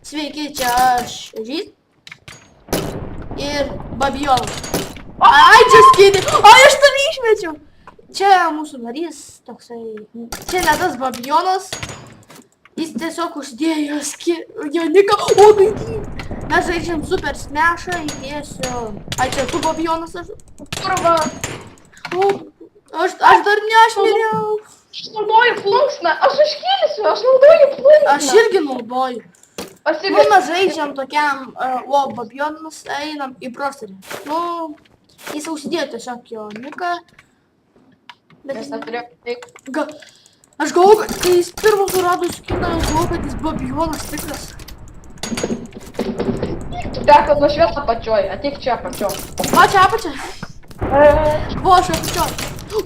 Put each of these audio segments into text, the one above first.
Sveiki, čia aš Žyd ir Babijonas. Ai, čia skydė. Ai, aš tave išmečiau. Čia mūsų narys, toksai, čia ne tas Babijonas. Jis tiesiog uždėjo Joniką. O, gaidį. Mes žaidžiam Super Smash'ą, įdėsiu. Ai, čia tu Babijonas, aš. Kurva. O, aš dar neišmiriau. Aš naudoju plunksną, aš užkėlsiu, aš naudoju plunksną. Aš irgi naudoju. Nu, mes žaidžiam tokiam, Babijonas einam į brosterį. Nu, jis užsidėjo tiesiog Joniką. Bet Mes neturėjom taip. Aš galvoju, kad kai jis pirmą surado skiną, aš galvoju, kad jis Babijonas tikras. Tu teko nušvies apačioj, ateik čia apačioj. Čia apačia? Buvo, aš apačioj.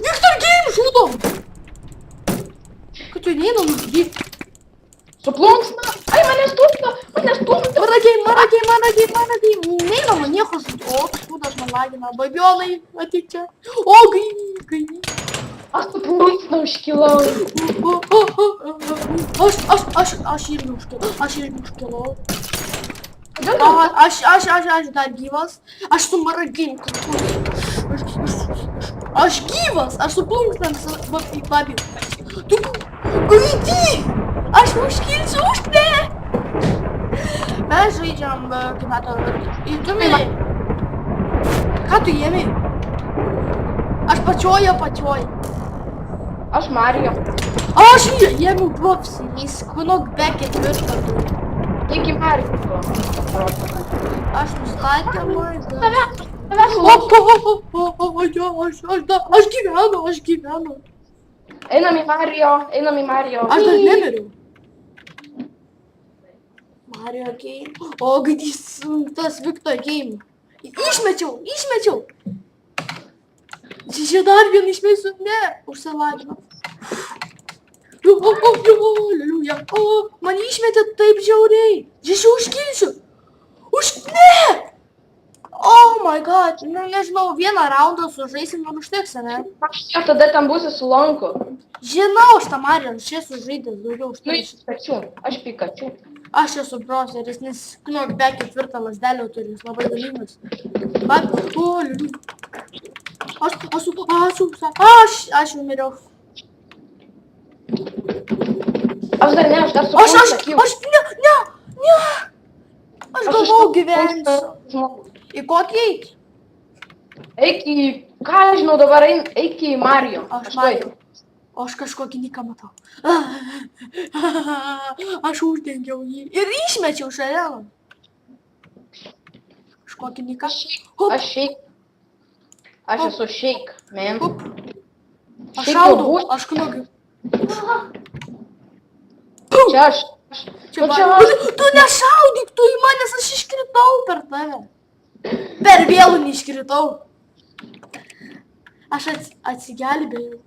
Victor Game žudom! Kad tu neina nužudyti. Su plunksna. Ai, mane stumta. Mano game. Neina man nieko žudyti. O, šūdas man lagina. Babijonai, ateik čia. O, gaini. Aš su plunksna užkilau. Aš irgi užkilau. Aš dar gyvas. Aš su maragim. Aš gyvas. Aš su plunksnam babiu. Tu gaidi. Aš užkilsiu už te. Mes žaidžiam gyvato. Tu mėlai. Ką tu ėmė? Aš pačioj. Aš Mario. Aš ėmiau propsį, jis kunok be ketvirtą. Iki Mario. Aš nustatė Tavęs aš gyvenu. Einam į Mario. Aš dar nemiriau. Mario Game. O, gaidys tas Victor Game. Išmečiau. Čia dar vieną išmėsiu, ne, užsilagino. Liuliuja. O, man išmetė taip žiauriai. Aš užkilsiu. Ne! Oh my god, nežinau, vieną raundą sužaisim, man užteks, ne? Aš tada ten būsiu su Lonku. Žinau, aš tą Mariją, aš esu žaidęs daugiau už Nu, tai. aš Pikachu. Aš esu broseris, nes Knok be ketvirtą lasdelę turi, jis labai galingas. Liuliuja. Aš jau miriau. Aš dar su plunksna. Ne. Aš galvau gyvensiu. Į kokį eiti? Eik į, ką aš žinau dabar, eik į Mario. Aš Mario. O aš kažkokį niką matau. Aš uždengiau jį ir išmečiau šalia. Kažkokį niką. Aš esu Shake, man. Aš šaudau, aš knogiu. Čia aš. Tu nešaudyk, tu į manęs, aš iškritau per tave. Per vėlų neiškritau. Aš atsigelbėjau.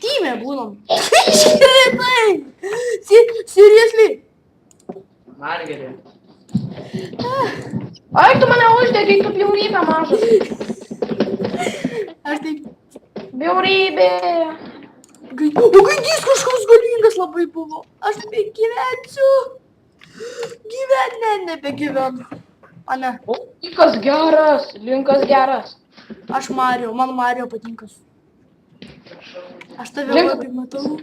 Dymė būnam. Iškritai. Seriously. Margerė. Ai, tu mane uždegi, tu bjaurybė mažas. Aš taip. Bjaurybė. O gaidys kažkoks galingas labai buvo. Aš gyvensiu. Nebegyvenu. A ne. O, Linkas geras. Aš Mario, man Mario patinka. Aš tave labai matau.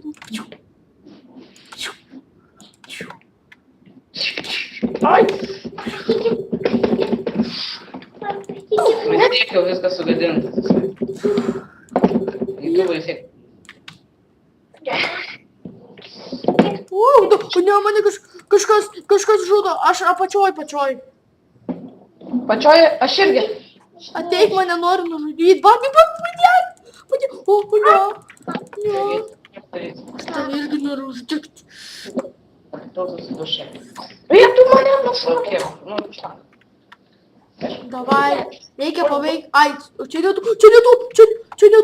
Ai. Vis jau viskas sugadintas. YouTube vis tiek. Ne, mane kažkas žudo, aš apačioj. Pačioj, aš irgi. Ateik, mane nori nužudyti. Padėk. O, ne. Aš tave irgi noriu uždegti. Tu mane nušaukė. Davai, reikia paveikti. Ai, čia ne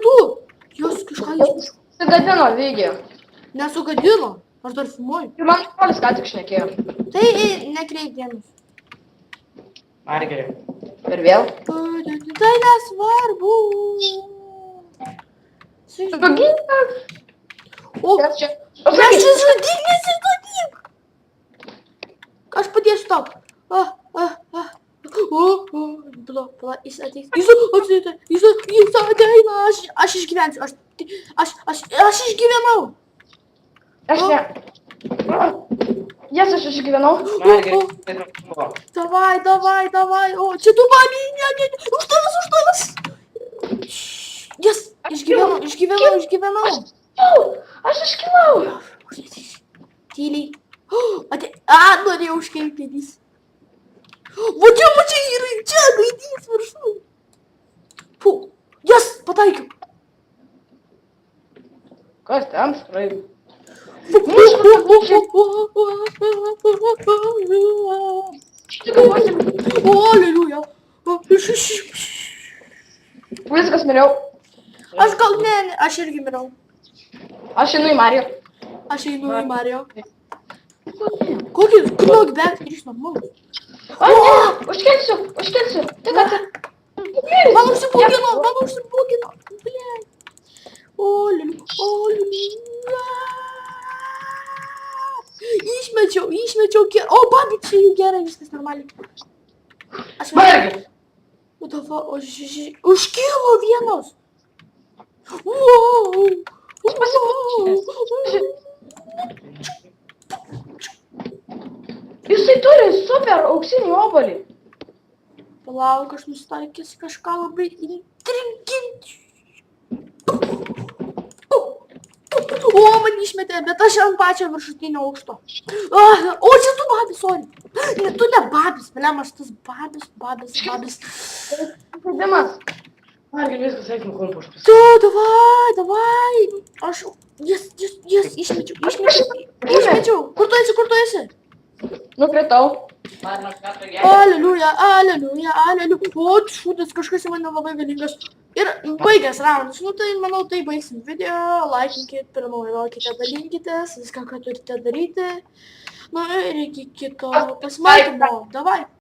tu. Jos kažką jis. Sugadino video. Nesugadino. Aš dar filmuoju. Ir man polis ką tik šnekėjo. Tai nekreip dėmesio. Margerė. Ir vėl. Tai nesvarbu. Sugadintas. O, Kas čia? aš čia žudinės ir pala, jis ateis. Jis ateina, aš išgyvensiu, aš išgyvenau. Aš ne. Jas aš išgyvenau. Margeris, Davai, o, čia tu babi, ne, už tavas. Jes, išgyvenau. Aš iškilau. Tyliai. Norėjau užkeipėdys. Va čia yra, čia gaidys viršų. Fu, jas, pataikiau. Kas ten skraido? O, aliuja. Viskas miriau. Aš gal ne, aš irgi mirau. Aš einu į Mario. Aš einu į Mario. Kokį knockback grįžt normalus. O ne, užkelsiu. Tik kad... Man užsibūgino. Blia. O, Išmečiau. O, babi, čia jau gerai, viskas normaliai. Margeris. Užkilo vienos. Wow. Jisai turi super auksinį obalį. Palauk, aš nusitaikęs kažką labai intriginti. O, man išmetė, bet aš ant pačio viršutinio aukšto. O, čia tu babis, sorry. Ne, tu ne babis, blem, aš tas babis. Žaidimas. Margeris, viskas eik nuo kompo už Tu, davai. Aš, jas, išmečiau. Kur tu esi? Nukritau. Aleliuja. O, šūdas, kažkas į mane labai galingas. Ir baigęs raundas. Nu tai, manau, tai baigsim video. Laikinkit, prenumeruokite, dalinkitės. Viską, ką turite daryti. Nu ir iki kito pasimatymo. Davai.